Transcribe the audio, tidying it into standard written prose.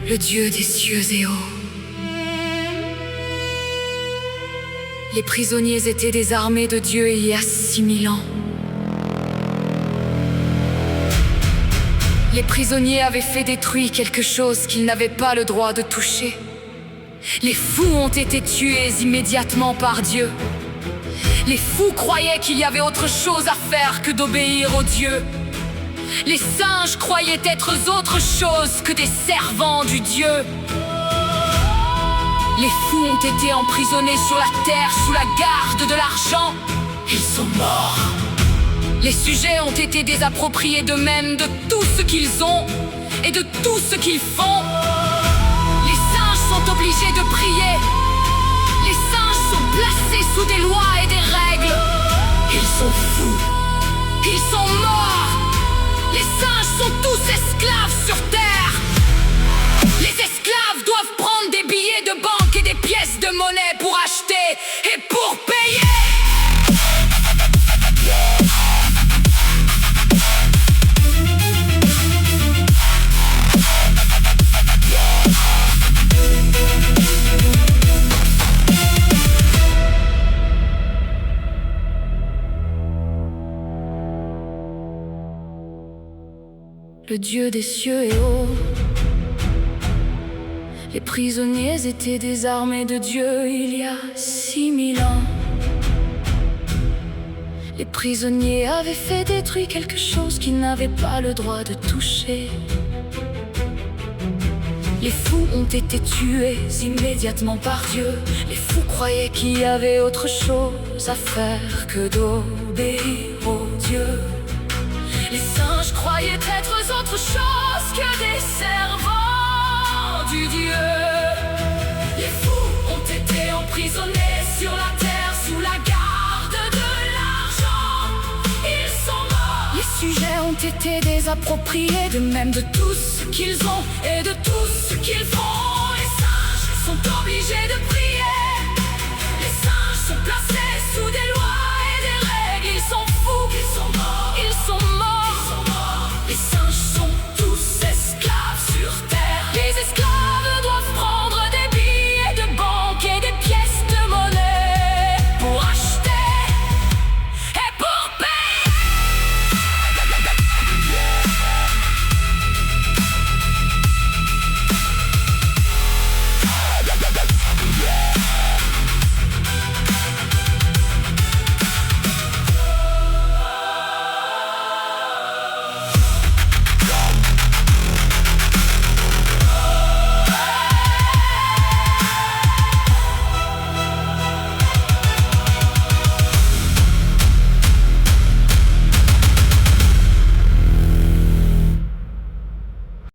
le Dieu des cieux et eaux. Les prisonniers étaient des armées de Dieu il y a 6000 ans. Les prisonniers avaient fait détruire quelque chose qu'ils n'avaient pas le droit de toucher. Les fous ont été tués immédiatement par Dieu. Les fous croyaient qu'il y avait autre chose à faire que d'obéir aux dieux. Les singes croyaient être autre chose que des servants du Dieu. Les fous ont été emprisonnés sur la terre sous la garde de l'argent. Ils sont morts. Les sujets ont été désappropriés d'eux-mêmes de tout ce qu'ils ont et de tout ce qu'ils font. Les singes sont obligés de prier. Les singes sont placés sous des lois et des règles. Ils sont fous. Ils sont morts. Les singes sont tous esclaves sur terre. Les esclaves doivent prendre des billets de banque et des pièces de monnaie pour acheter et pour payer. Le Dieu des cieux et eaux. Les prisonniers étaient des armées de Dieu il y a 6000 ans. Les prisonniers avaient fait détruire quelque chose qu'ils n'avaient pas le droit de toucher. Les fous ont été tués immédiatement par Dieu. Les fous croyaient qu'il y avait autre chose à faire que d'obéir aux dieux. Les singes croyaient être autre chose que des servants du Dieu. Les fous ont été emprisonnés sur la terre sous la garde de l'argent. Ils sont morts. Les sujets ont été désappropriés de même de tout ce qu'ils ont et de tout ce qu'ils font. Les singes sont obligés de prier. Les singes sont placés sous des lois